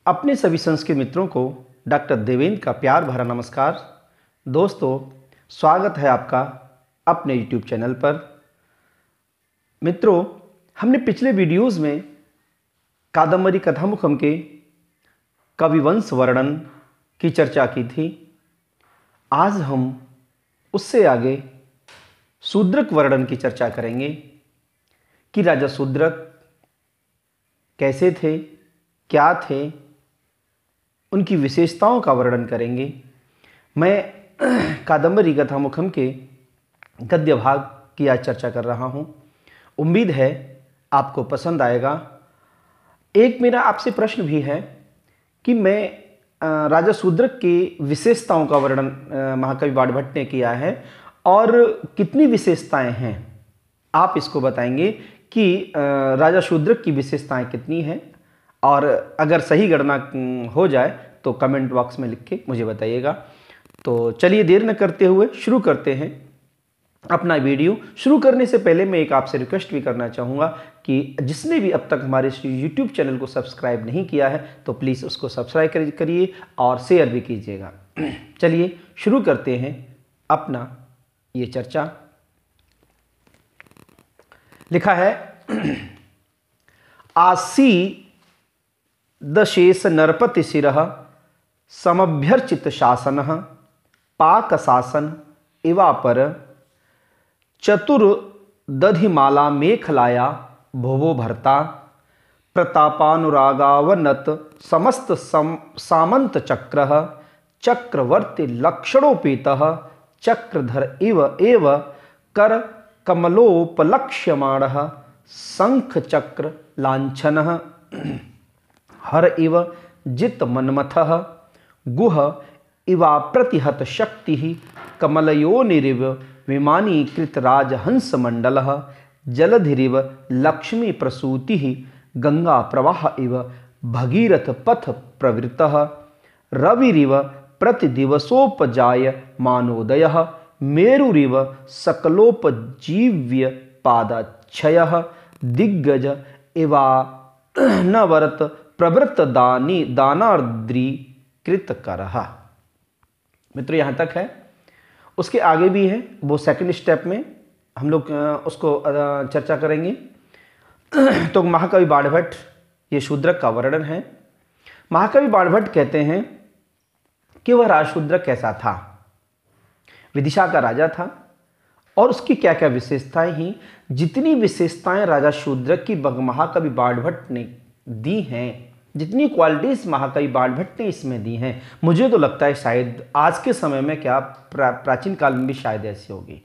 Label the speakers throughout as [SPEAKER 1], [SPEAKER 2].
[SPEAKER 1] अपने सभी संस्कृत मित्रों को डॉक्टर देवेंद्र का प्यार भरा नमस्कार। दोस्तों, स्वागत है आपका अपने YouTube चैनल पर। मित्रों, हमने पिछले वीडियोस में कादम्बरी कथामुखम के कविवंश वर्णन की चर्चा की थी। आज हम उससे आगे शूद्रक वर्णन की चर्चा करेंगे कि राजा शूद्रक कैसे थे, क्या थे, उनकी विशेषताओं का वर्णन करेंगे। मैं कादम्बरी कथामुखम के गद्य भाग की आज चर्चा कर रहा हूँ। उम्मीद है आपको पसंद आएगा। एक मेरा आपसे प्रश्न भी है कि मैं राजा शूद्रक की विशेषताओं का वर्णन महाकवि बाणभट्ट ने किया है और कितनी विशेषताएं हैं, आप इसको बताएंगे कि राजा शूद्रक की विशेषताएं कितनी हैं, और अगर सही गणना हो जाए तो कमेंट बॉक्स में लिख के मुझे बताइएगा। तो चलिए देर न करते हुए शुरू करते हैं अपना वीडियो। शुरू करने से पहले मैं एक आपसे रिक्वेस्ट भी करना चाहूँगा कि जिसने भी अब तक हमारे YouTube चैनल को सब्सक्राइब नहीं किया है तो प्लीज़ उसको सब्सक्राइब करिए और शेयर भी कीजिएगा। चलिए शुरू करते हैं अपना ये चर्चा। लिखा है, आसी दशेष नरपति शिरः समभ्यर्चित शासन पाक शासन इवापर चतुर्दधिमाला मेखलाया भुवो भर्ता प्रतापानुरागावनत समस्त सामंत चक्र चक्रवर्ती लक्षणोपेतः चक्रधर इव एव कर कमलोपलक्ष्यमाणः शंख चक्र लांछनः हर इव जित मनमथः गुह इवा प्रतिहत शक्ति कमलयोनिरिव विमानीकृत राजहंस मंडलः जलधिरिव लक्ष्मी प्रसूति गंगा प्रवाह इव भगीरथ पथ प्रवृतः रविरिव प्रतिदिवसोपजाय मानोदयः मेरुरिव सकलोपजीव्य पादाक्षयः दिग्गज इवा नवरत प्रवृत्त दानार्द्रीकृत करः। मित्रों, यहाँ तक है। उसके आगे भी है, वो सेकंड स्टेप में हम लोग उसको चर्चा करेंगे। तो महाकवि बाणभट्ट, ये शूद्रक का वर्णन है। महाकवि बाणभट्ट कहते हैं कि वह राज शूद्रक कैसा था। विदिशा का राजा था और उसकी क्या क्या विशेषताएं ही, जितनी विशेषताएं राजा शूद्रक की महाकवि बाणभट्ट ने दी हैं, जितनी क्वालिटीज महाकवि बाणभट्ट ने इसमें दी हैं, मुझे तो लगता है शायद आज के समय में क्या प्राचीन काल में भी शायद ऐसी होगी।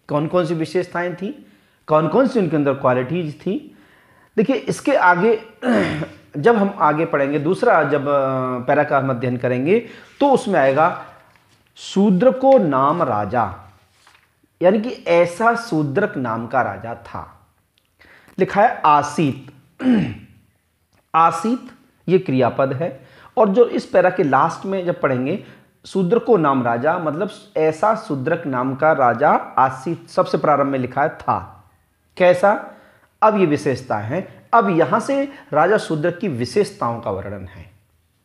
[SPEAKER 1] कौन कौन सी विशेषताएं थी, कौन कौन सी उनके अंदर क्वालिटीज थी। देखिए, इसके आगे जब हम आगे पढ़ेंगे, दूसरा जब पैरा का हम अध्ययन करेंगे तो उसमें आएगा शूद्रको नाम राजा, यानी कि ऐसा शूद्रक नाम का राजा था। लिखा है आसीत। आसीत ये क्रियापद है, और जो इस पैरा के लास्ट में जब पढ़ेंगे, शूद्रको नाम राजा मतलब ऐसा शूद्रक नाम का राजा आसीत सबसे प्रारंभ में लिखा है था। कैसा? अब ये विशेषता है। अब यहां से राजा शूद्रक की विशेषताओं का वर्णन है।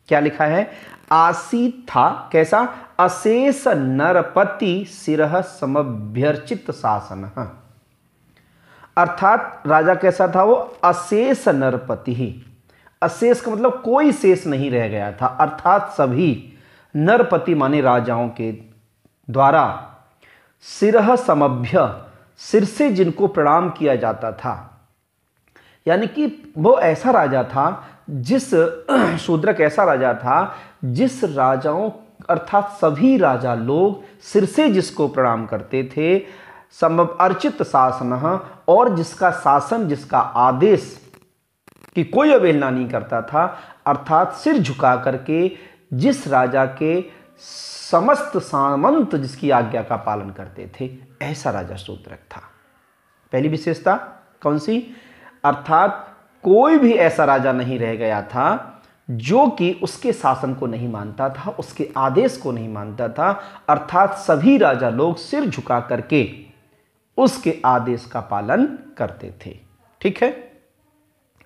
[SPEAKER 1] क्या लिखा है? आसीत था कैसा? अशेष नरपति शिरः समभ्यर्चित शासन। अर्थात राजा कैसा था? वो अशेष नरपति ही। अशेष का मतलब कोई शेष नहीं रह गया था, अर्थात सभी नरपति माने राजाओं के द्वारा शिरः समभ्य, सिर से जिनको प्रणाम किया जाता था, यानी कि वो ऐसा राजा था, जिस शूद्रक ऐसा राजा था जिस राजाओं अर्थात सभी राजा लोग सिर से जिसको प्रणाम करते थे, समभ्यर्चित शासन, और जिसका शासन, जिसका आदेश कि कोई अवहेलना नहीं करता था, अर्थात सिर झुका करके जिस राजा के समस्त सामंत जिसकी आज्ञा का पालन करते थे, ऐसा राजा शूद्रक था। पहली विशेषता कौन सी? अर्थात कोई भी ऐसा राजा नहीं रह गया था जो कि उसके शासन को नहीं मानता था, उसके आदेश को नहीं मानता था, अर्थात सभी राजा लोग सिर झुका करके उसके आदेश का पालन करते थे। ठीक है।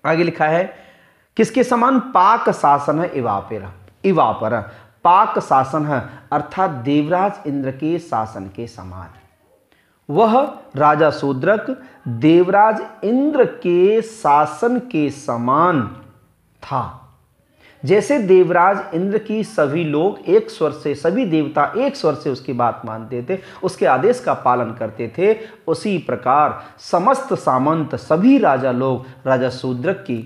[SPEAKER 1] आगे लिखा है किसके समान? पाक शासन है इवापर पाक शासन है अर्थात देवराज इंद्र के शासन के समान। वह राजा शूद्रक देवराज इंद्र के शासन के समान था। जैसे देवराज इंद्र की सभी लोग एक स्वर से, सभी देवता एक स्वर से उसकी बात मानते थे, उसके आदेश का पालन करते थे, उसी प्रकार समस्त सामंत सभी राजा लोग राजा शूद्रक की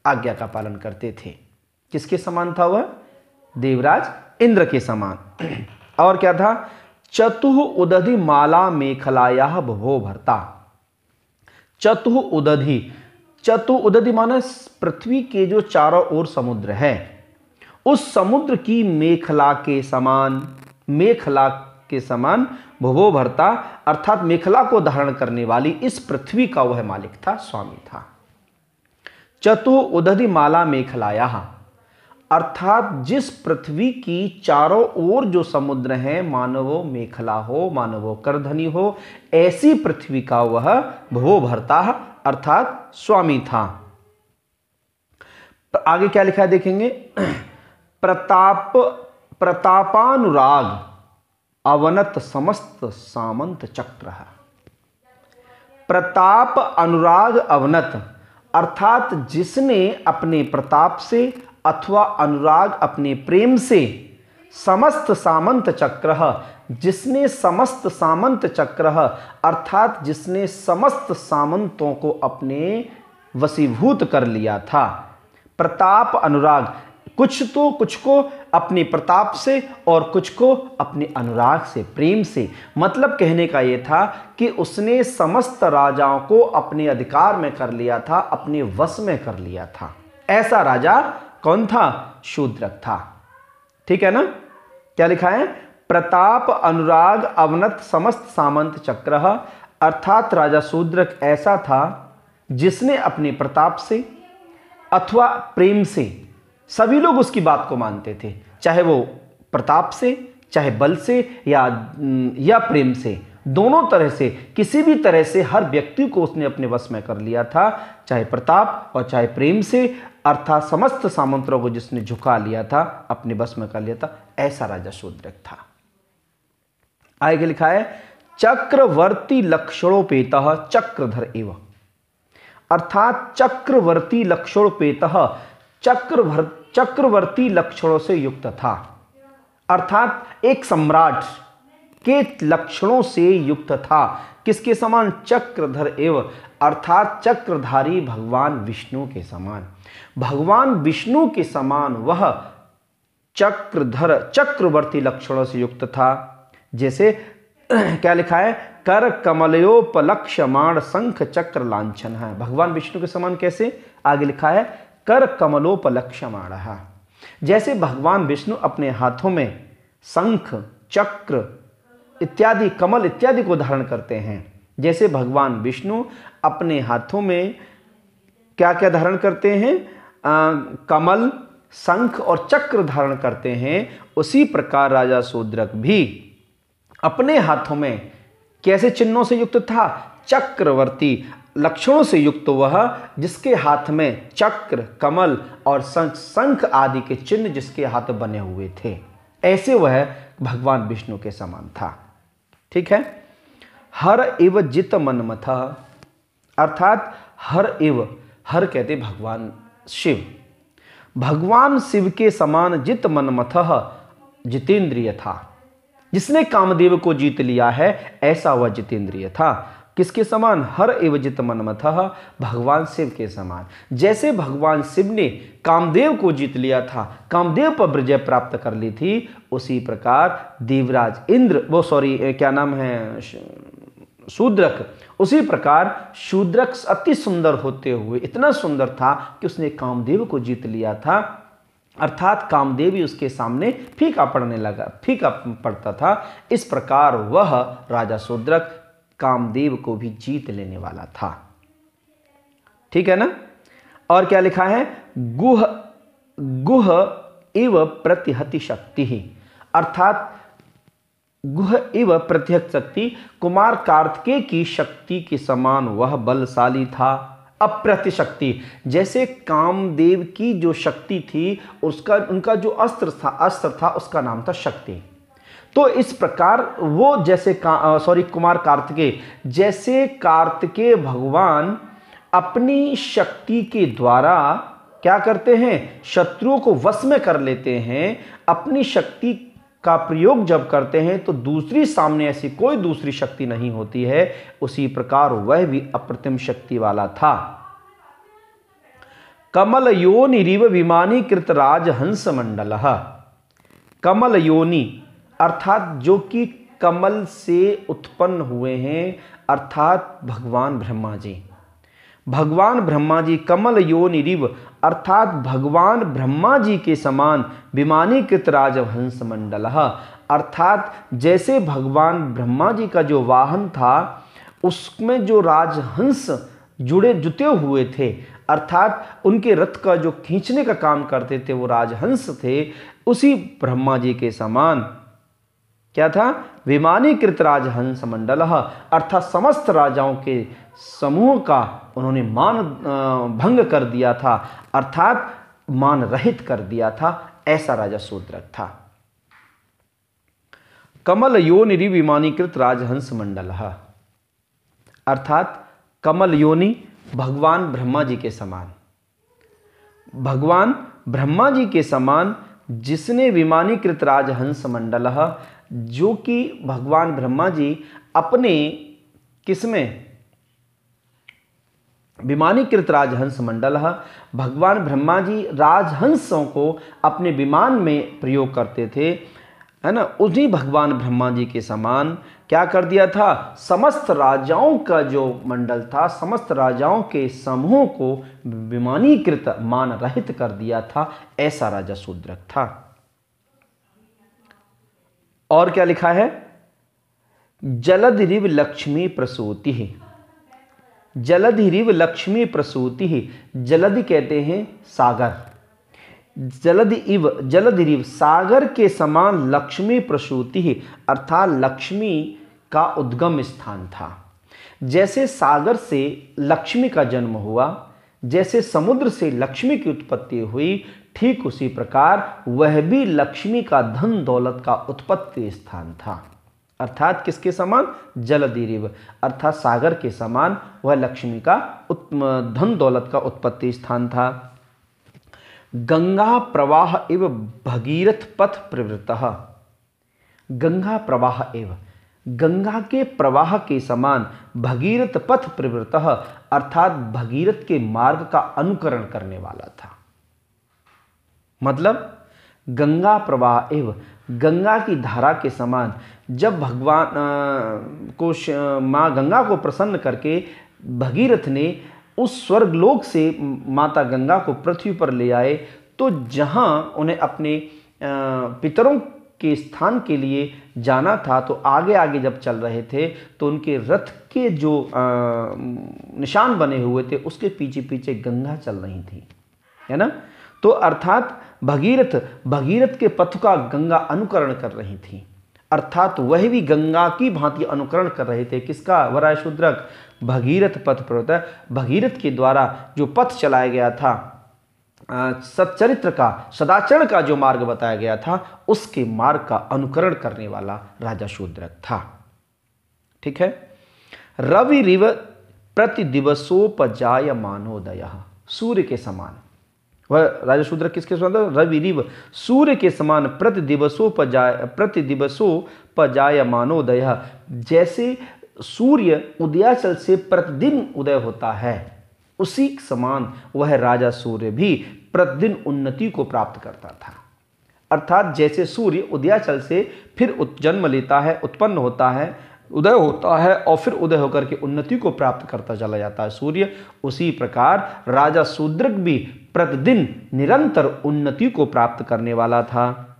[SPEAKER 1] आज्ञा का पालन करते थे। किसके समान था वह? देवराज इंद्र के समान। और क्या था? चतुः उदधि माला मेखलाया भवो भरता। चतुः उदधि, चतु उदधि माने पृथ्वी के जो चारों ओर समुद्र है, उस समुद्र की मेखला के समान, मेखला के समान भवो भरता अर्थात मेखला को धारण करने वाली इस पृथ्वी का वह मालिक था, स्वामी था। चतु उदधि माला मेखलाया अर्थात जिस पृथ्वी की चारों ओर जो समुद्र है, मानो वो मेखला हो, मानो वो करधनी हो, ऐसी पृथ्वी का वह भवो भरता अर्थात स्वामी था। आगे क्या लिखा है देखेंगे। प्रतापानुराग अवनत समस्त सामंत चक्र। प्रताप अनुराग अवनत अर्थात जिसने अपने प्रताप से अथवा अनुराग अपने प्रेम से समस्त सामंत चक्र, जिसने समस्त सामंत चक्र अर्थात जिसने समस्त सामंतों को अपने वशीभूत कर लिया था। प्रताप अनुराग, कुछ को अपने प्रताप से और कुछ को अपने अनुराग से, प्रेम से। मतलब कहने का यह था कि उसने समस्त राजाओं को अपने अधिकार में कर लिया था, अपने वश में कर लिया था। ऐसा राजा कौन था? शूद्रक था। ठीक है ना? क्या लिखा है? प्रताप अनुराग अवनत समस्त सामंत चक्र अर्थात राजा शूद्रक ऐसा था जिसने अपने प्रताप से अथवा प्रेम से, सभी लोग उसकी बात को मानते थे, चाहे वो प्रताप से, चाहे बल से या प्रेम से, दोनों तरह से, किसी भी तरह से हर व्यक्ति को उसने अपने वश में कर लिया था, चाहे प्रताप और चाहे प्रेम से, अर्थात समस्त सामंतों को जिसने झुका लिया था, अपने वश में कर लिया था। ऐसा राजा शूद्रक था। आगे लिखा है चक्रवर्ती लक्षणोपेतः चक्रधर एव अर्थात चक्रवर्ती लक्षणोपेतः चक्रवर्ती लक्षणों से युक्त था अर्थात एक सम्राट के लक्षणों से युक्त था। किसके समान? चक्रधर एव अर्थात चक्रधारी भगवान विष्णु के समान। भगवान विष्णु के समान वह चक्रवर्ती लक्षणों से युक्त था। जैसे क्या लिखा है? कर कमलोपलक्ष्यमाण शंख चक्र लांछन है। भगवान विष्णु के समान कैसे? आगे लिखा है कर कमलोपलक्ष्यमाण। जैसे भगवान विष्णु अपने हाथों में शंख, चक्र इत्यादि, कमल इत्यादि को धारण करते हैं, जैसे भगवान विष्णु अपने हाथों में क्या क्या धारण करते हैं? कमल, शंख और चक्र धारण करते हैं। उसी प्रकार राजा शूद्रक भी अपने हाथों में कैसे चिन्हों से युक्त था? चक्रवर्ती लक्षणों से युक्त वह जिसके हाथ में चक्र, कमल और शंख आदि के चिन्ह जिसके हाथ बने हुए थे, ऐसे वह भगवान विष्णु के समान था। ठीक है। हर एव जित मनमथ अर्थात हर कहते भगवान शिव। भगवान शिव के समान जित मनमथ जितेंद्रिय था। जिसने कामदेव को जीत लिया है ऐसा वह जितेंद्रिय था। किसके समान? हर एव जित मनमथ भगवान शिव के समान। जैसे भगवान शिव ने कामदेव को जीत लिया था, कामदेव पर विजय प्राप्त कर ली थी, उसी प्रकार देवराज इंद्र क्या नाम है, शूद्रक, उसी प्रकार शूद्रक अति सुंदर होते हुए इतना सुंदर था कि उसने कामदेव को जीत लिया था। अर्थात कामदेव ही उसके सामने फीका पड़ता था। इस प्रकार वह राजा शूद्रक कामदेव को भी जीत लेने वाला था। ठीक है ना। और क्या लिखा है? गुह इव प्रतिहति शक्ति अर्थात गुह इव प्रतिहत शक्ति, कुमार कार्तिकेय की शक्ति के समान वह बलशाली था। अप्रत्य शक्ति। जैसे कामदेव की जो शक्ति थी उसका उनका जो अस्त्र था उसका नाम था शक्ति। तो इस प्रकार वो जैसे कुमार कार्तिकेय, जैसे कार्तिकेय भगवान अपनी शक्ति के द्वारा क्या करते हैं, शत्रुओं को वश में कर लेते हैं। अपनी शक्ति का प्रयोग जब करते हैं तो दूसरी सामने ऐसी कोई दूसरी शक्ति नहीं होती है। उसी प्रकार वह भी अप्रतिम शक्ति वाला था। कमल योनि रिव विमानी कृत राज हंस मंडल। कमल योनि अर्थात जो कि कमल से उत्पन्न हुए हैं, अर्थात भगवान ब्रह्मा जी। भगवान ब्रह्मा जी कमल योनि रिव अर्थात भगवान ब्रह्मा जी के समान विमानीकृत राजहंस मंडल, अर्थात जैसे भगवान ब्रह्मा जी का जो वाहन था उसमें जो राजहंस जुते हुए थे, अर्थात उनके रथ का जो खींचने का काम करते थे वो राजहंस थे। उसी ब्रह्मा जी के समान क्या था, विमानीकृत राजहंस मंडल, अर्थात समस्त राजाओं के समूह का उन्होंने मान भंग कर दिया था, अर्थात मान रहित कर दिया था। ऐसा राजा शूद्रक था। कमल योनि रिव विमानीकृत राजहंस मंडल, अर्थात कमल योनि भगवान ब्रह्मा जी के समान, भगवान ब्रह्मा जी के समान जिसने विमानीकृत राजहंस मंडल, जो कि भगवान ब्रह्मा जी अपने किसमें, विमानीकृत राजहंस मंडल, भगवान ब्रह्मा जी राजहंसों को अपने विमान में प्रयोग करते थे, है ना। उन्हीं भगवान ब्रह्मा जी के समान क्या कर दिया था, समस्त राजाओं का जो मंडल था, समस्त राजाओं के समूह को विमानीकृत मान रहित कर दिया था। ऐसा राजा शूद्रक था। और क्या लिखा है, जलधि रिव लक्ष्मी प्रसूति। जलधि रिव लक्ष्मी प्रसूति, जलधि कहते हैं सागर, जलधि रिव सागर के समान लक्ष्मी प्रसूति, अर्थात लक्ष्मी का उद्गम स्थान था। जैसे सागर से लक्ष्मी का जन्म हुआ, जैसे समुद्र से लक्ष्मी की उत्पत्ति हुई, ठीक उसी प्रकार वह भी लक्ष्मी का धन दौलत का उत्पत्ति स्थान था। अर्थात किसके समान, जलधि रिव, अर्थात सागर के समान वह लक्ष्मी का धन दौलत का उत्पत्ति स्थान था। गंगा प्रवाह एव भगीरथ पथ प्रवृत्तः, गंगा प्रवाह एव, गंगा के प्रवाह के समान भगीरथ पथ प्रवृत्तः, अर्थात भगीरथ के मार्ग का अनुकरण करने वाला था। मतलब गंगा प्रवाह एव, गंगा की धारा के समान जब भगवान को माँ गंगा को प्रसन्न करके भगीरथ ने उस स्वर्गलोक से माता गंगा को पृथ्वी पर ले आए, तो जहाँ उन्हें अपने पितरों के स्थान के लिए जाना था, तो आगे आगे जब चल रहे थे तो उनके रथ के जो निशान बने हुए थे उसके पीछे पीछे गंगा चल रही थी, है ना। तो अर्थात भगीरथ के पथ का गंगा अनुकरण कर रही थी, अर्थात वह भी गंगा की भांति अनुकरण कर रहे थे। किसका, वराय शूद्रक, भगीरथ पथ प्रवृत्त, भगीरथ के द्वारा जो पथ चलाया गया था, सच्चरित्र का, सदाचरण का जो मार्ग बताया गया था, उसके मार्ग का अनुकरण करने वाला राजा शूद्रक था। ठीक है। रवि रिव प्रति दिवसोपजाय मानोदय, सूर्य के समान, वह राजा शूद्रक किसके समान था, रवि रिव, सूर्य के समान प्रति दिवसोपजाय मानोदय, जैसे सूर्य उदयाचल से प्रतिदिन उदय होता है, उसी समान वह राजा सूर्य भी प्रतिदिन उन्नति को प्राप्त करता था। अर्थात जैसे सूर्य उदयाचल से फिर जन्म लेता है, उत्पन्न होता है, उदय होता है और फिर उदय होकर के उन्नति को प्राप्त करता चला जाता है सूर्य, उसी प्रकार राजा शूद्रक भी प्रतिदिन निरंतर उन्नति को प्राप्त करने वाला था।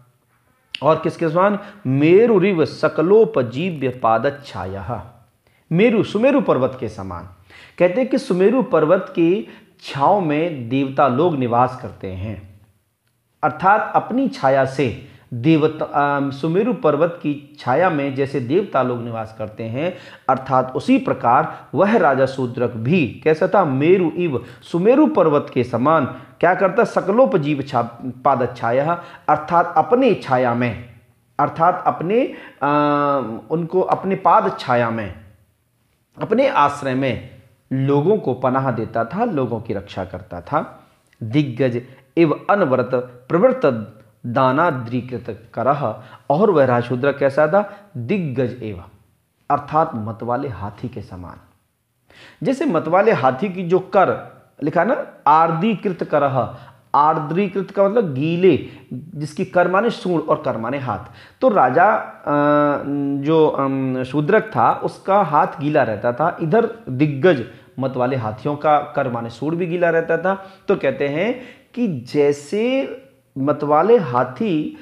[SPEAKER 1] और किसके समान, मेरु रिव सकलोपजीव्य पादच्छाया, मेरु, सुमेरु पर्वत के समान। कहते हैं कि सुमेरु पर्वत की छांव में देवता लोग निवास करते हैं, अर्थात अपनी छाया से सुमेरु पर्वत की छाया में जैसे देवता लोग निवास करते हैं, अर्थात उसी प्रकार वह राजा शूद्रक भी कैसा था, मेरु इव, सुमेरु पर्वत के समान क्या करता, सकलोपजीव पादच्छाया, अर्थात अपनी छाया में, अर्थात अपने उनको अपने पाद छाया में, अपने आश्रय में लोगों को पनाह देता था, लोगों की रक्षा करता था। दिग्गज एव अनवरत प्रवृत्त दानाद्रीकृत करह, और वह राजशूद्र कैसा था, दिग्गज एव अर्थात मतवाले हाथी के समान। जैसे मतवाले हाथी की जो कर लिखा ना, आर्द्रीकृत करह, आर्द्रीकृत का मतलब गीले, जिसकी कर माने सूंड और कर माने हाथ। तो राजा जो शूद्रक था उसका हाथ गीला रहता था, इधर दिग्गज मत वाले हाथियों का कर माने सूंड भी गीला रहता था। तो कहते हैं कि जैसे मतवाले हाथी,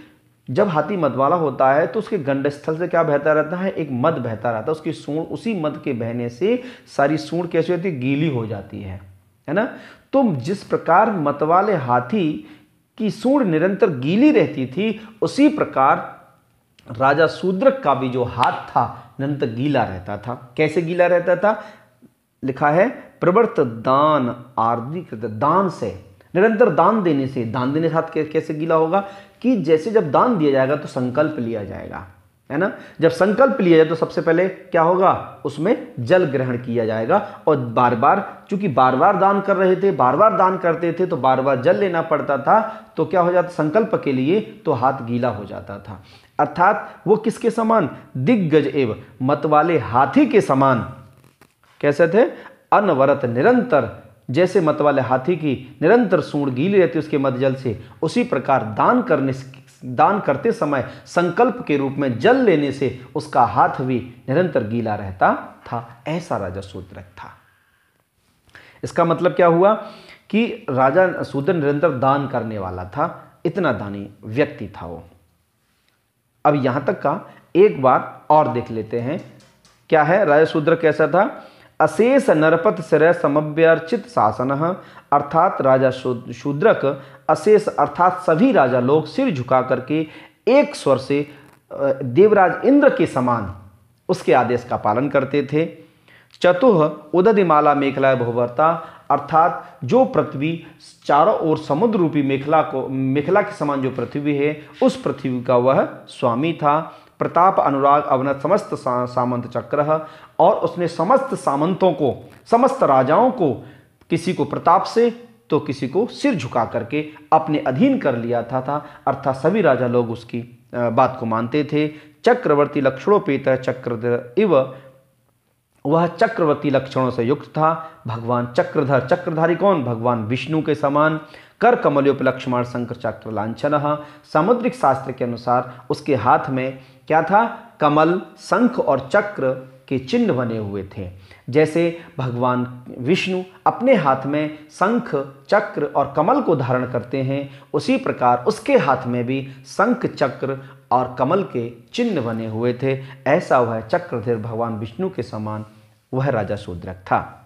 [SPEAKER 1] जब हाथी मतवाला होता है तो उसके गंडस्थल से क्या बहता रहता है, एक मद बहता रहता है, उसकी सूंड, उसी मद के बहने से सारी सूंड कैसी होती है, गीली हो जाती है ना। तो जिस प्रकार मतवाले हाथी की सूंड निरंतर गीली रहती थी, उसी प्रकार राजा शूद्रक का भी जो हाथ था निरंतर गीला रहता था। कैसे गीला रहता था, लिखा है प्रवर्त दान आर्द्रीकृत, दान से, निरंतर दान देने से, दान देने से हाथ कैसे गीला होगा, कि जैसे जब दान दिया जाएगा तो संकल्प लिया जाएगा, है ना। जब संकल्प लिया जाए तो सबसे पहले क्या होगा, उसमें जल ग्रहण किया जाएगा, और बार बार, चूंकि बार बार दान कर रहे थे, बार बार दान करते थे, तो बार बार जल लेना पड़ता था, तो क्या हो जाता, संकल्प के लिए तो हाथ गीला हो जाता था। अर्थात वो किसके समान, दिग्गज एवं मतवाले हाथी के समान कैसे थे, अनवरत निरंतर, जैसे मतवाले हाथी की निरंतर सूंड गीली रहती उसके मध्य जल से, उसी प्रकार दान करते समय संकल्प के रूप में जल लेने से उसका हाथ भी निरंतर गीला रहता था। ऐसा राजा शूद्रक था। इसका मतलब क्या हुआ कि राजा शूद्र निरंतर दान करने वाला था, इतना दानी व्यक्ति था वो। अब यहां तक का एक बार और देख लेते हैं, क्या है राजा शूद्र कैसा था, अशेष नरपत सिर समव्यर्चित शासन, अर्थात राजा शूद्रक अशेष अर्थात सभी राजा लोग सिर झुका करके एक स्वर से देवराज इंद्र के समान उसके आदेश का पालन करते थे। चतुह उदधिमाला मेखला बहुवर्ता, अर्थात जो पृथ्वी चारों ओर समुद्र रूपी मेखला के समान जो पृथ्वी है, उस पृथ्वी का वह स्वामी था। प्रताप अनुराग अवनत समस्त सामंत चक्र, और उसने समस्त सामंतों को, समस्त राजाओं को, किसी को प्रताप से तो किसी को सिर झुका करके अपने अधीन कर लिया था। अर्थात सभी राजा लोग उसकी बात को मानते थे। चक्रवर्ती लक्षणोपेत चक्रधर इव, वह चक्रवर्ती लक्षणों से युक्त था। भगवान चक्रधर, चक्रधारी कौन, भगवान विष्णु के समान। कर कमलोपलक्ष्मण शंकर चक्र लांछन, सामुद्रिक शास्त्र के अनुसार उसके हाथ में क्या था, कमल, शंख और चक्र के चिन्ह बने हुए थे। जैसे भगवान विष्णु अपने हाथ में शंख, चक्र और कमल को धारण करते हैं, उसी प्रकार उसके हाथ में भी शंख, चक्र और कमल के चिन्ह बने हुए थे। ऐसा वह चक्रधर भगवान विष्णु के समान वह राजा शूद्रक था।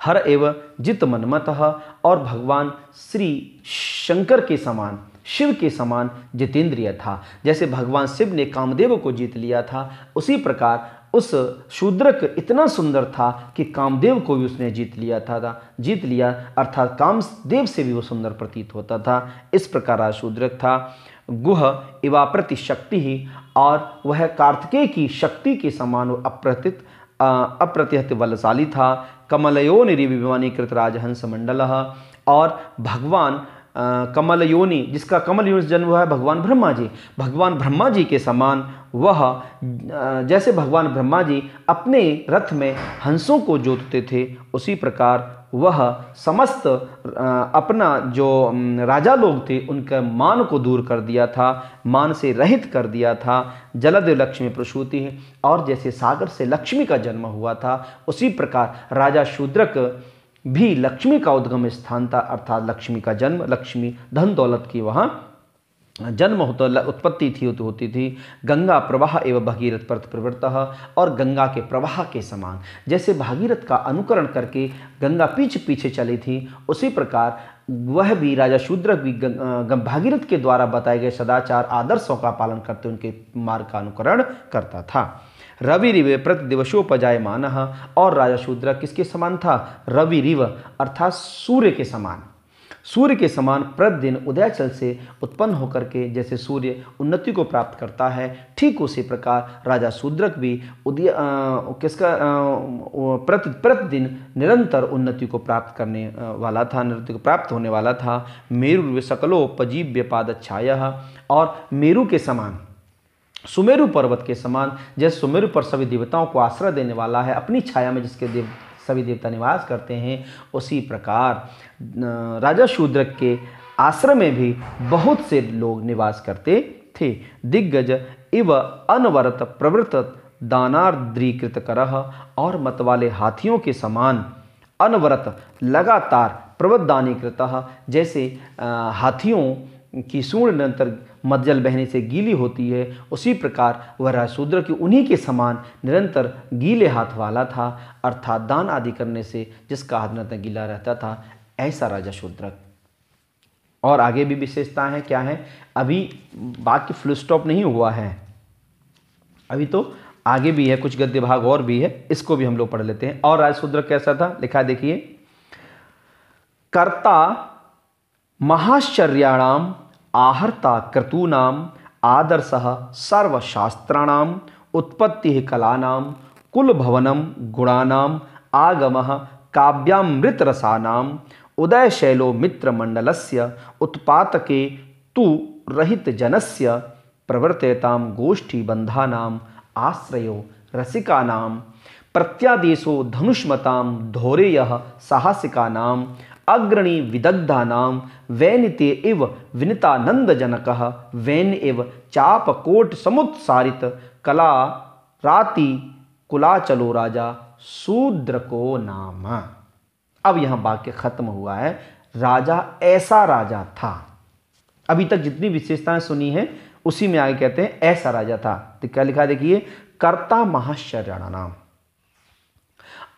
[SPEAKER 1] हर एवं जित मनमतः, और भगवान श्री शंकर के समान, शिव के समान जितेंद्रिय था। जैसे भगवान शिव ने कामदेव को जीत लिया था, उसी प्रकार उस शूद्रक इतना सुंदर था कि कामदेव को भी उसने जीत लिया, अर्थात कामदेव से भी वो सुंदर प्रतीत होता था। इस प्रकार शूद्रक था। गुह इवा प्रति शक्ति ही, और वह कार्तिकेय की शक्ति के समान अप्रतिहत बलशाली था। कमलयो निरिविमानीकृत राजहंस मंडल, और भगवान कमल योनि, जिसका कमल योनि जन्म हुआ है भगवान ब्रह्मा जी, भगवान ब्रह्मा जी के समान वह, जैसे भगवान ब्रह्मा जी अपने रथ में हंसों को जोतते थे, उसी प्रकार वह समस्त अपना जो राजा लोग थे उनका मान को दूर कर दिया था, मान से रहित कर दिया था। जलद लक्ष्मी प्रसूति, और जैसे सागर से लक्ष्मी का जन्म हुआ था, उसी प्रकार राजा शूद्रक भी लक्ष्मी का उद्गम स्थान था। अर्थात लक्ष्मी का जन्म, लक्ष्मी धन दौलत की वहाँ जन्म होता, उत्पत्ति होती थी। गंगा प्रवाह एवं भगीरथ पर प्रवृत्तः, और गंगा के प्रवाह के समान, जैसे भागीरथ का अनुकरण करके गंगा पीछे पीछे चली थी, उसी प्रकार वह भी राजा शूद्रक भी भागीरथ के द्वारा बताए गए सदाचार आदर्शों का पालन करते उनके मार्ग का अनुकरण करता था। रवि रिव प्रतिदिवसोपजायमान, और राजा शूद्रक किसके समान था? रवि रिव अर्थात सूर्य के समान, सूर्य के समान प्रतिदिन उदयाचल से उत्पन्न होकर के जैसे सूर्य उन्नति को प्राप्त करता है, ठीक उसी प्रकार राजा शूद्रक भी प्रतिदिन निरंतर उन्नति को प्राप्त करने वाला था, उन्नति को प्राप्त होने वाला था। मेरु सकलोपजीव्य पादच्छायः, और मेरु के समान, सुमेरु पर्वत के समान, जैसे सुमेरु पर सभी देवताओं को आश्रय देने वाला है, अपनी छाया में जिसके सभी देवता निवास करते हैं, उसी प्रकार राजा शूद्रक के आश्रम में भी बहुत से लोग निवास करते थे। दिग्गज इव अनवरत प्रवृत्त दानार्द्रीकृत करह, और मतवाले हाथियों के समान अनवरत लगातार प्रवृत्त, जैसे हाथियों की सूंड निरंतर मज्जल बहने से गीली होती है, उसी प्रकार वह राजा शूद्रक की उन्हीं के समान निरंतर गीले हाथ वाला था, अर्थात दान आदि करने से जिसका हाथ निरंतर गीला रहता था, ऐसा राजा शूद्रक। और आगे भी विशेषताएं हैं, क्या है? अभी बात की फुल स्टॉप नहीं हुआ है, अभी तो आगे भी है, कुछ गद्य भाग और भी है, इसको भी हम लोग पढ़ लेते हैं। और राजा शूद्रक कैसा था? लिखा देखिए, कर्ता महाश्चर्याणाम आहर्ता क्रतूनाम आदर्शः सर्वशास्त्राणाम उत्पत्ति कलानाम कुलभवनम गुणानाम आगमः काव्यामृतरसानाम उदयशैलो मित्रमंडलस्य उत्पातके तु रहित जनस्य प्रवर्तयताम गोष्ठी बंधानाम आश्रयो रसिकानाम प्रत्यादेशो धनुष्मताम धौरेयः साहसिकानाम अग्रणी विदग्धानाम वैनिते इव विनितानंदजनकः वैन इव चापकोट समुत्सारित कला राति कुलाचलो राजा शूद्र को नाम। अब यहाँ वाक्य खत्म हुआ है। राजा ऐसा राजा था। अभी तक जितनी विशेषताएं सुनी हैं उसी में आगे कहते हैं ऐसा राजा था। तो क्या लिखा देखिए, कर्ता महाश्चर्याणाम,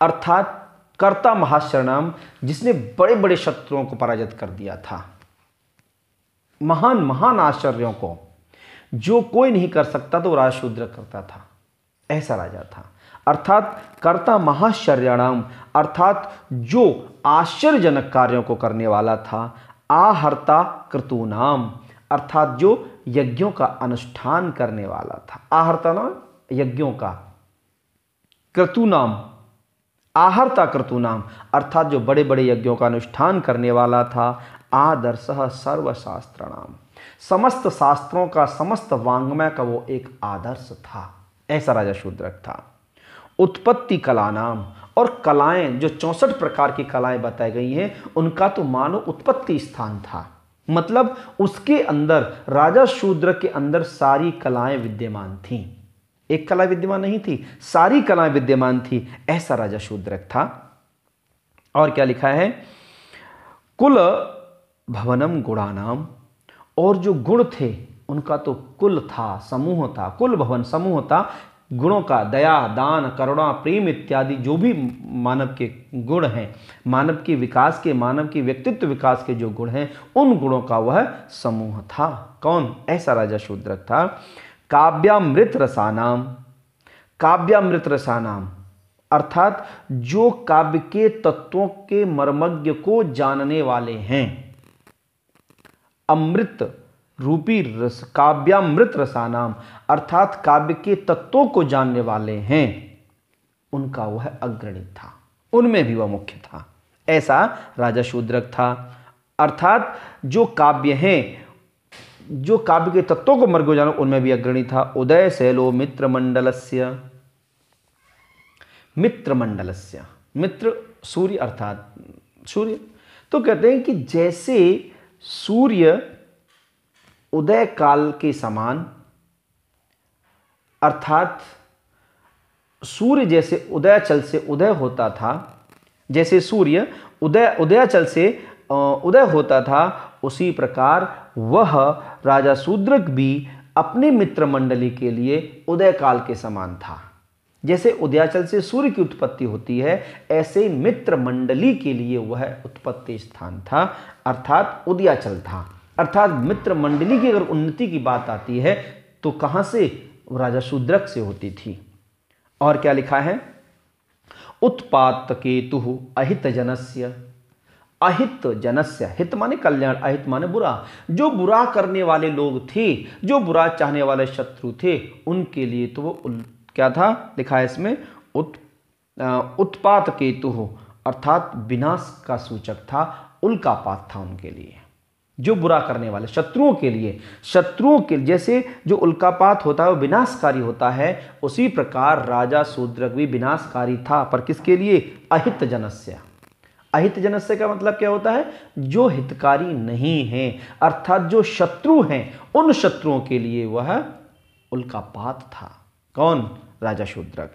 [SPEAKER 1] अर्थात कर्ता महाश्चर्याणाम, जिसने बड़े बड़े शत्रुओं को पराजित कर दिया था, महान महान आश्चर्यों को जो कोई नहीं कर सकता तो राजा शूद्र करता था, ऐसा राजा था। अर्थात कर्ता महाश्चर्याणाम, अर्थात जो आश्चर्यजनक कार्यों को करने वाला था। आहर्ता क्रतूनाम, अर्थात जो यज्ञों का अनुष्ठान करने वाला था। आहर्ता नाम यज्ञों का, क्रतूनाम आहर्ता क्रतूनाम, अर्थात जो बड़े बड़े यज्ञों का अनुष्ठान करने वाला था। आदर्शः सर्वशास्त्राणाम, समस्त शास्त्रों का, समस्त वांग्मय का वो एक आदर्श था, ऐसा राजा शूद्रक था। उत्पत्ति कलानाम, और कलाएं जो 64 प्रकार की कलाएं बताई गई हैं उनका तो मानो उत्पत्ति स्थान था, मतलब उसके अंदर, राजा शूद्रक के अंदर सारी कलाएं विद्यमान थीं, एक कला विद्यमान नहीं थी, सारी कलाएं विद्यमान थी, ऐसा राजा शूद्रक था। और क्या लिखा है, कुल भवनम गुणानाम, और जो गुण थे उनका तो कुल था, समूह था, कुल भवन समूह था गुणों का। दया, दान, करुणा, प्रेम इत्यादि जो भी मानव के गुण हैं, मानव के विकास के, मानव के व्यक्तित्व विकास के जो गुण हैं, उन गुणों का वह समूह था। कौन? ऐसा राजा शूद्रक था। काव्यामृत रसानाम, काव्यामृत रसानाम, अर्थात जो काव्य के तत्वों के मर्मज्ञ को जानने वाले हैं। अमृत रूपी रस, काव्यामृत रसानाम, अर्थात काव्य के तत्वों को जानने वाले हैं, उनका वह अग्रणी था, उनमें भी वह मुख्य था, ऐसा राजा शूद्रक था। अर्थात जो काव्य हैं, जो काव्य के तत्वों को मर्मज्ञ जानो, उनमें भी अग्रणी था। उदय शैलो मित्रमंडलस्य, मित्रमंडलस्य, मित्र सूर्य अर्थात सूर्य। तो कहते हैं कि जैसे सूर्य उदय काल के समान, अर्थात सूर्य जैसे उदयाचल से उदय होता था, जैसे सूर्य उदयाचल से उदय होता था, उसी प्रकार वह राजा शूद्रक भी अपने मित्र मंडली के लिए उदय काल के समान था। जैसे उदयाचल से सूर्य की उत्पत्ति होती है, ऐसे मित्र मंडली के लिए वह उत्पत्ति स्थान था, अर्थात उदयाचल था। अर्थात मित्र मंडली की अगर उन्नति की बात आती है तो कहां से? राजा शूद्रक से होती थी। और क्या लिखा है? उत्पात केतु अहित जनस्य। अहित जनस्य, हित माने कल्याण, अहित माने बुरा। जो बुरा करने वाले लोग थे, जो बुरा चाहने वाले शत्रु थे, उनके लिए तो वो क्या था? लिखा है इसमें उत्पात केतु, अर्थात विनाश का सूचक था, उल्कापात था उनके लिए। जो बुरा करने वाले शत्रुओं के लिए, शत्रुओं के जैसे जो उल्कापात होता है वो विनाशकारी होता है, उसी प्रकार राजा शूद्रक भी विनाशकारी था। पर किसके लिए? अहित जनस्य। अहित जनस्य का मतलब क्या होता है? जो हितकारी नहीं है, अर्थात जो शत्रु हैं, उन शत्रुओं के लिए वह उल्कापात था। कौन? राजा शूद्रक।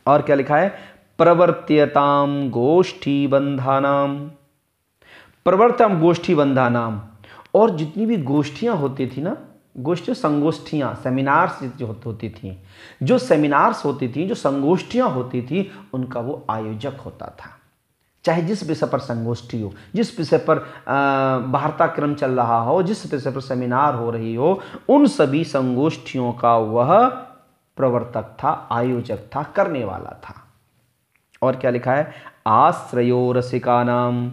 [SPEAKER 1] और क्या लिखा है? प्रवर्त्यताम गोष्ठी बंधानाम। प्रवर्तम गोष्ठी बंधानाम। और जितनी भी गोष्ठियां होती थी ना, गोष्ठी संगोष्ठियां, सेमिनार्स जो होती थी, जो सेमिनार्स होती थी, जो संगोष्ठियां होती थी, उनका वो आयोजक होता था। चाहे जिस विषय पर संगोष्ठी हो, जिस विषय पर वार्ताक्रम चल रहा हो, जिस विषय पर सेमिनार हो रही हो, उन सभी संगोष्ठियों का वह प्रवर्तक था, आयोजक था, करने वाला था। और क्या लिखा है? आश्रयो रसिका नाम।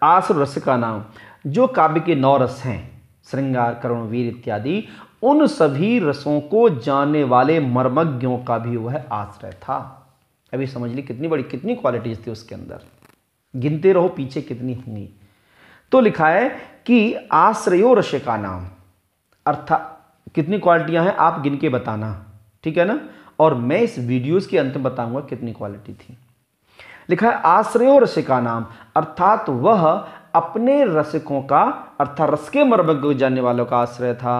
[SPEAKER 1] आश्रय रसिका नाम, जो काव्य के 9 रस हैं, श्रृंगार, करुण, वीर इत्यादि, उन सभी रसों को जानने वाले मर्मज्ञों का भी वह आश्रय था। अभी समझ ली कितनी बड़ी, कितनी क्वालिटीज थी उसके अंदर, गिनते रहो पीछे कितनी होंगी। तो लिखा है कि आश्रयो रसिका नाम, अर्थात कितनी क्वालिटियां हैं आप गिन के बताना, ठीक है ना? और मैं इस वीडियोस के अंत में बताऊंगा कितनी क्वालिटी थी। लिखा है आश्रयो रसिका नाम, अर्थात वह अपने रसिकों का, अर्थात रस के मर्मज्ञ को जानने वालों का आश्रय था।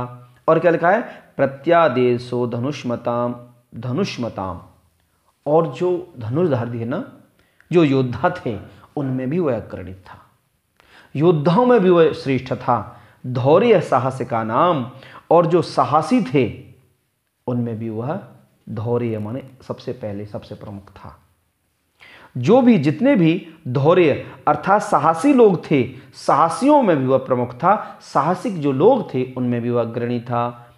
[SPEAKER 1] और क्या लिखा है? प्रत्यादेशो धनुष्मताम। धनुष्मताम, और जो धनुर्धारी है ना, जो योद्धा थे, उनमें भी वह अग्रणी था, योद्धाओं में भी वह श्रेष्ठ था। धौर्य साहसिका नाम, और जो साहसी थे उनमें भी वह धौर्य माने सबसे पहले, सबसे प्रमुख था। जो भी जितने भी धौर्य अर्थात साहसी लोग थे, साहसियों में भी वह प्रमुख था। साहसिक जो लोग थे उनमें भी वह अग्रणी था।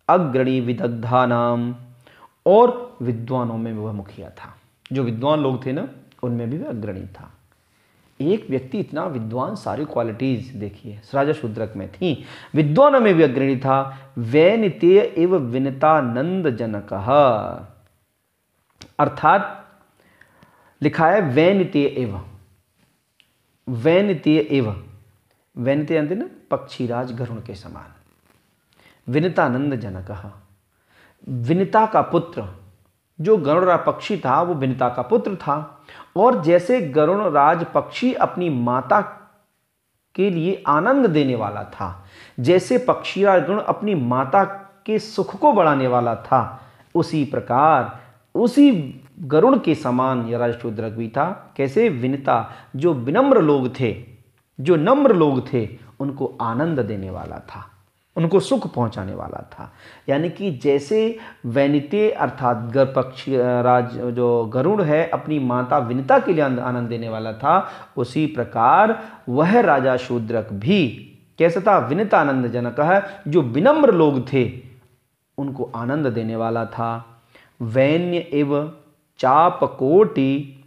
[SPEAKER 1] अग्रणी विदग्धा नाम, और विद्वानों में भी वह मुखिया था। जो विद्वान लोग थे ना, उनमें भी वह अग्रणी था। एक व्यक्ति इतना विद्वान, सारी क्वालिटीज देखिए राजा शूद्रक में थी। विद्वानों में भी अग्रणी था। वैनितेय एव विनितानंद जनक, अर्थात लिखा है वैनितेय एव। वैनितेय एव, वैनितेय ना पक्षीराज गरुण के समान। विनितानंद जनक, विनिता का पुत्र। जो गरुड़राज पक्षी था वो विनिता का पुत्र था। और जैसे गरुड़राज पक्षी अपनी माता के लिए आनंद देने वाला था, जैसे पक्षीराज गरुड़ अपनी माता के सुख को बढ़ाने वाला था, उसी प्रकार उसी गरुड़ के समान यह राजा शूद्रक भी था। कैसे? विनिता, जो विनम्र लोग थे, जो नम्र लोग थे, उनको आनंद देने वाला था, उनको सुख पहुंचाने वाला था। यानी कि जैसे वैनिते अर्थात पक्षी राज जो गरुड़ है अपनी माता विनिता के लिए आनंद देने वाला था, उसी प्रकार वह राजा शूद्रक भी कैसा था? विनिता आनंद जनक है। जो विनम्र लोग थे उनको आनंद देने वाला था। वैन्य इव चापकोटि,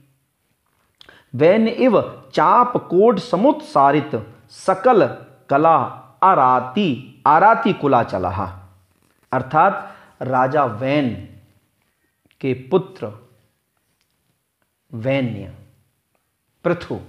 [SPEAKER 1] वैन्य इव चापकोट समुत्सारित सकल कला आराती, आराती कुला चला, अर्थात राजा वैन के पुत्र वैन्य, पृथु,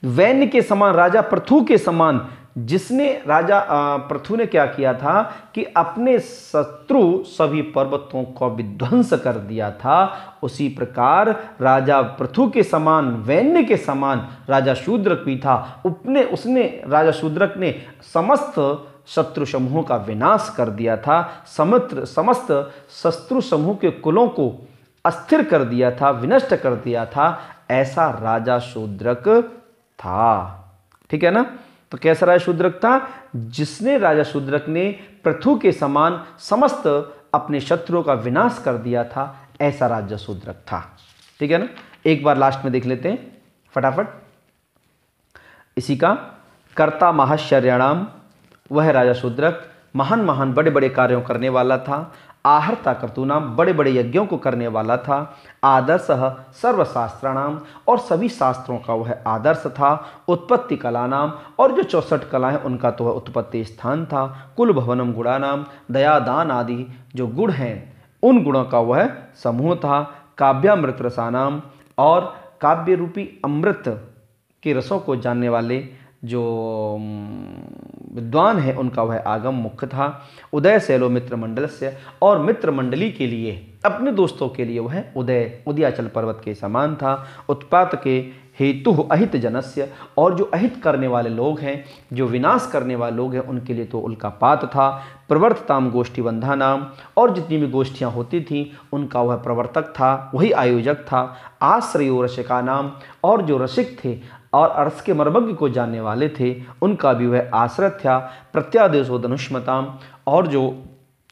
[SPEAKER 1] वैन्य के समान, राजा पृथु के समान, जिसने राजा पृथु ने क्या किया था कि अपने शत्रु सभी पर्वतों को विध्वंस कर दिया था, उसी प्रकार राजा पृथु के समान, वैन्य के समान राजा शूद्रक भी था। उसने राजा शूद्रक ने समस्त शत्रु समूहों का विनाश कर दिया था, समस्त शत्रु समूह के कुलों को अस्थिर कर दिया था, विनष्ट कर दिया था। ऐसा राजा शूद्रक था। ठीक है ना? तो कैसा राजा शूद्रक था? जिसने राजा शूद्रक ने पृथु के समान समस्त अपने शत्रुओं का विनाश कर दिया था, ऐसा राजा शूद्रक था। ठीक है ना। एक बार लास्ट में देख लेते हैं फटाफट इसी का। कर्ता महाश्चर्याणाम, वह राजा शूद्रक महान महान बड़े बड़े कार्यों करने वाला था। आहर्ता कर्तूनाम, बड़े बड़े यज्ञों को करने वाला था। आदर्शः सर्वशास्त्राणाम, और सभी शास्त्रों का वह आदर्श था। उत्पत्ति कलानाम, और जो 64 कलाएं उनका तो वह उत्पत्ति स्थान था। कुल भवनम गुणानाम, दया दान आदि जो गुण हैं उन गुणों का वह समूह था। काव्यामृत रसानाम, और काव्य रूपी अमृत के रसों को जानने वाले जो विद्वान है उनका वह आगम मुख्य था। उदय शैलो मित्र मंडल से, और मित्र मंडली के लिए अपने दोस्तों के लिए वह उदयाचल पर्वत के समान था। उत्पात के हेतु अहित जनस्य, और जो अहित करने वाले लोग हैं, जो विनाश करने वाले लोग हैं, उनके लिए तो उल्कापात था। प्रवर्तताम गोष्ठी बंधा नाम, और जितनी भी गोष्ठियाँ होती थीं उनका वह प्रवर्तक था, वही आयोजक था। आश्रयो रसिका नाम, और जो रसिक थे और अर्थ के मर्मज्ञ को जानने वाले थे उनका भी वह आश्रय था। प्रत्यादेशो धनुष्मताम, और जो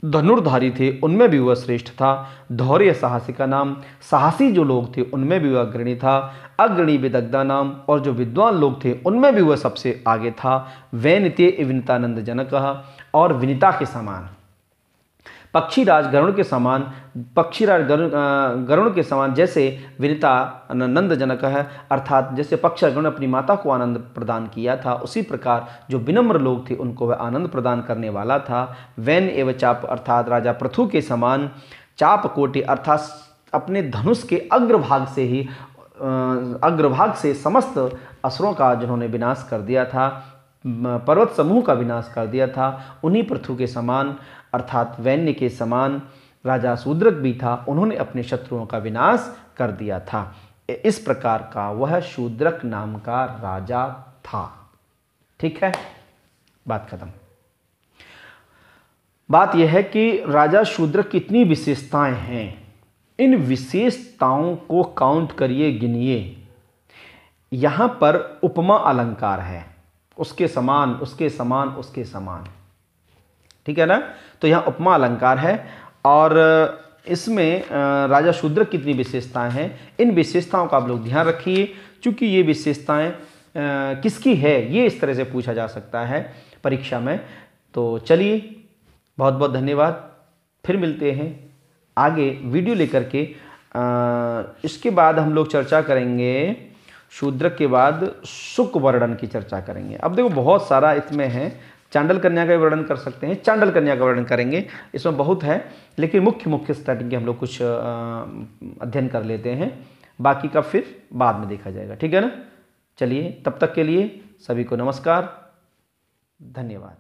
[SPEAKER 1] धनुर्धारी थे उनमें भी वह श्रेष्ठ था। धौर्य साहसिका नाम, साहसी जो लोग थे उनमें भी वह अग्रणी था। अग्रणी विदग्धा नाम, और जो विद्वान लोग थे उनमें भी वह सबसे आगे था। वैनित्य विनीतानंद जनक, और विनीता के समान, पक्षीराज गरुण के समान, पक्षीराज गरुण के समान जैसे विनीता नंद जनक है, अर्थात जैसे पक्षी गरुण अपनी माता को आनंद प्रदान किया था, उसी प्रकार जो विनम्र लोग थे उनको वह आनंद प्रदान करने वाला था। वैन एवं चाप, अर्थात राजा पृथु के समान। चाप कोटि, अर्थात अपने धनुष के अग्रभाग से समस्त असुरों का जिन्होंने विनाश कर दिया था, पर्वत समूह का विनाश कर दिया था, उन्हीं पृथु के समान अर्थात वैन्य के समान राजा शूद्रक भी था। उन्होंने अपने शत्रुओं का विनाश कर दिया था। इस प्रकार का वह शूद्रक नाम का राजा था। ठीक है, बात खत्म। बात यह है कि राजा शूद्रक की इतनी विशेषताएं हैं, इन विशेषताओं को काउंट करिए, गिनिए। यहां पर उपमा अलंकार है, उसके समान, उसके समान, उसके समान। ठीक है ना। तो यहाँ उपमा अलंकार है और इसमें राजा शूद्रक की कितनी विशेषताएं हैं, इन विशेषताओं का आप लोग ध्यान रखिए, क्योंकि ये विशेषताएं किसकी है ये इस तरह से पूछा जा सकता है परीक्षा में। तो चलिए, बहुत बहुत धन्यवाद। फिर मिलते हैं आगे वीडियो लेकर के। इसके बाद हम लोग चर्चा करेंगे, शूद्रक के बाद शुक वर्णन की चर्चा करेंगे। अब देखो बहुत सारा इसमें है, चांडल कन्या का वर्णन कर सकते हैं, चांडल कन्या का वर्णन करेंगे, इसमें बहुत है, लेकिन मुख्य मुख्य स्टार्टिंग के हम लोग कुछ अध्ययन कर लेते हैं, बाकी का फिर बाद में देखा जाएगा। ठीक है ना। चलिए, तब तक के लिए सभी को नमस्कार, धन्यवाद।